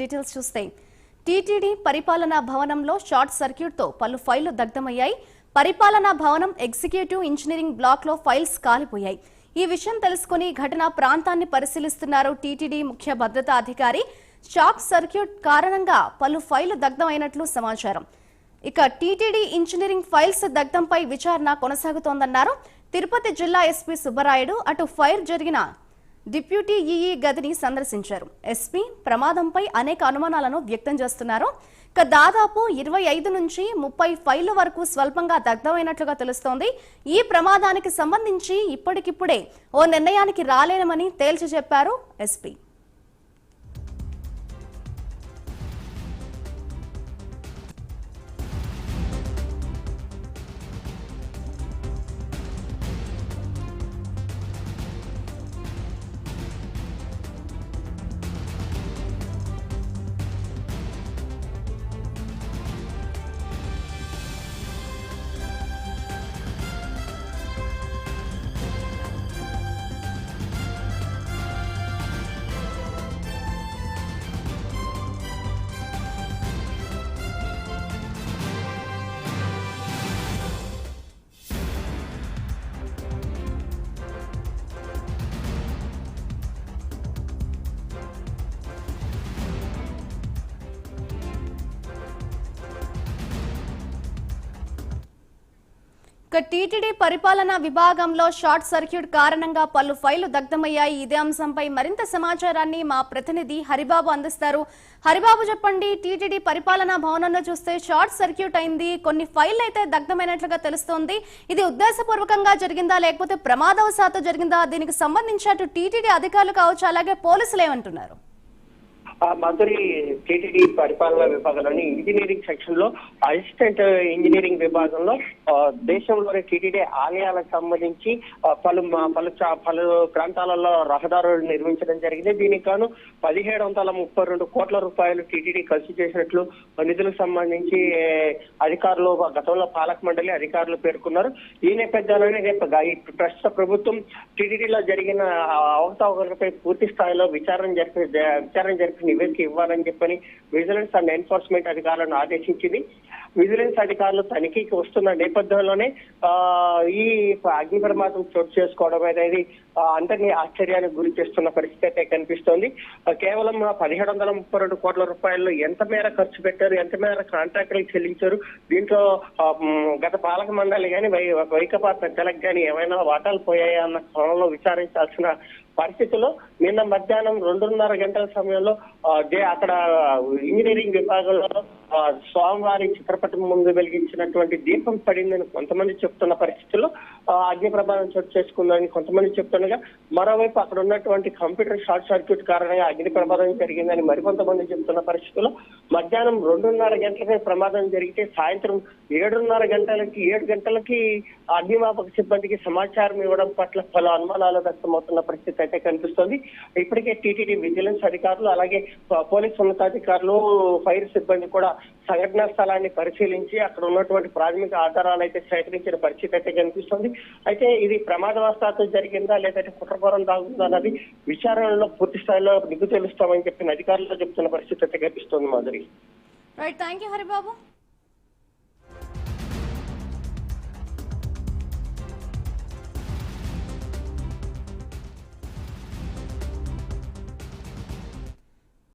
Details చూస్తే TTD పరిపాలనా భవనంలో షార్ట్ సర్క్యూట్ తో పలు ఫైళ్లు దగ్ధమయ్యాయి. పరిపాలనా భవనం ఎగ్జిక్యూటివ్ ఇంజనీరింగ్ బ్లాక్ లో ఫైల్స్ కాలిపోయాయి. ఈ విషయం తెలుసుకుని ఘటనా ప్రాంతాన్ని పరిశీలిస్తున్నారు టీటీడీ ముఖ్య భద్రతా అధికారి. షార్ట్ సర్క్యూట్ కారణంగా పలు ఫైళ్లు దగ్ధమైనట్లు సమాచారం. ఇక టీటీడీ ఇంజనీరింగ్ ఫైల్స్ దగ్ధంపై విచారణ కొనసాగుతోందన్నారు. తిరుపతి జిల్లా ఎస్పీ సుబ్బరాయుడు అటు ఫైర్ జరిగిన డిప్యూటీ ఈఈ గదిని సందర్శించారు. ఎస్పీ ప్రమాదంపై అనేక అనుమానాలను వ్యక్తం చేస్తున్నారు. ఇక దాదాపు 25 నుంచి 30 ఫైళ్ల వరకు స్వల్పంగా దగ్ధమైనట్లుగా తెలుస్తోంది. ఈ ప్రమాదానికి సంబంధించి ఇప్పటికిప్పుడే ఓ నిర్ణయానికి రాలేనమని తేల్చి చెప్పారు ఎస్పీ. టీటీడీ పరిపాలనా విభాగంలో షార్ట్ సర్క్యూట్ కారణంగా పలు ఫైళ్లు దగ్ధమయ్యాయి. ఇదే అంశంపై మరింత సమాచారాన్ని మా ప్రతినిధి హరిబాబు అందిస్తారు. హరిబాబు చెప్పండి, టీటీడీ పరిపాలనా భవనంలో చూస్తే షార్ట్ సర్క్యూట్ అయింది, కొన్ని ఫైళ్లు అయితే దగ్ధమైనట్లుగా తెలుస్తోంది. ఇది ఉద్దేశపూర్వకంగా జరిగిందా లేకపోతే ప్రమాదవశాత్తు జరిగిందా? దీనికి సంబంధించి అటు టీటీడీ అధికారులు కావచ్చు, అలాగే పోలీసులు ఏమంటున్నారు? మధురి టీటీడీ పరిపాలనా విభాగంలోని ఇంజనీరింగ్ సెక్షన్ లో అసిస్టెంట్ ఇంజనీరింగ్ విభాగంలో దేశంలోని టీటీడీ ఆలయాలకు సంబంధించి పలు ప్రాంతాలలో రహదారులు నిర్మించడం జరిగింది. దీనికి గాను 1732 కోట్ల రూపాయలు టీటీడీ ఖర్చు చేసినట్లు నిధులకు సంబంధించి అధికారులు గతంలో పాలక మండలి అధికారులు పేర్కొన్నారు. ఈ నేపథ్యంలోనే ప్రస్తుత ప్రభుత్వం టీటీడీలో జరిగిన అవకతవకలపై పూర్తి స్థాయిలో విచారణ జరిపి నివేదిక ఇవ్వాలని చెప్పని విజిలెన్స్ అండ్ ఎన్ఫోర్స్మెంట్ అధికారులను ఆదేశించింది. విజిలెన్స్ అధికారులు తనిఖీకి వస్తున్న నేపథ్యంలోనే ఈ అగ్ని ప్రమాదం చోటు చేసుకోవడం అనేది అందరినీ ఆశ్చర్యానికి గురి చేస్తున్న పరిస్థితి అయితే కనిపిస్తోంది. కేవలం 1732 కోట్ల రూపాయలు ఎంత మేర ఖర్చు పెట్టారు, ఎంత మేర కాంట్రాక్టులకు చెల్లించారు, దీంట్లో గత పాలక మండలి కానీ వైకాపా పెద్దలకు కానీ ఏమైనా వాటాలు పోయాయా అన్న కోణంలో విచారించాల్సిన పరిస్థితుల్లో నిన్న మధ్యాహ్నం 2:30 గంటల సమయంలో అక్కడ ఇంజనీరింగ్ విభాగంలో స్వామివారి చిత్రపటం ముందు వెలిగించినటువంటి దీపం పడిందని కొంతమంది చెప్తున్న పరిస్థితుల్లో అగ్ని ప్రమాదం చోటు చేసుకుందని కొంతమంది చెప్తుండగా, మరోవైపు అక్కడ ఉన్నటువంటి కంప్యూటర్ షార్ట్ సర్క్యూట్ కారణంగా అగ్ని ప్రమాదం జరిగిందని మరికొంతమంది చెప్తున్న పరిస్థితుల్లో మధ్యాహ్నం 2:30 గంటలకి ప్రమాదం జరిగితే సాయంత్రం 7 గంటలకి అగ్నిమాపక సిబ్బందికి సమాచారం ఇవ్వడం పట్ల పలు అనుమానాలు వ్యక్తమవుతున్న పరిస్థితి అయితే కనిపిస్తోంది. ఇప్పటికే టీటీడీ విజిలెన్స్ అధికారులు అలాగే పోలీసు ఉన్నతాధికారులు ఫైర్ సిబ్బంది కూడా సంఘటనా స్థలాన్ని పరిశీలించి అక్కడ ఉన్నటువంటి ప్రాథమిక ఆధారాలు అయితే సేకరించిన పరిస్థితి అయితే కనిపిస్తుంది. అయితే ఇది ప్రమాదవశాత్తు జరిగిందా లేదంటే కుట్రకోణం దాగుందా అన్నది విచారణలో పూర్తి స్థాయిలో నిగ్గు తెలుస్తామని చెప్పిన అధికారులు చెప్తున్న పరిస్థితి అయితే కనిపిస్తుంది. మాధురి. Right, thank you Haribabu.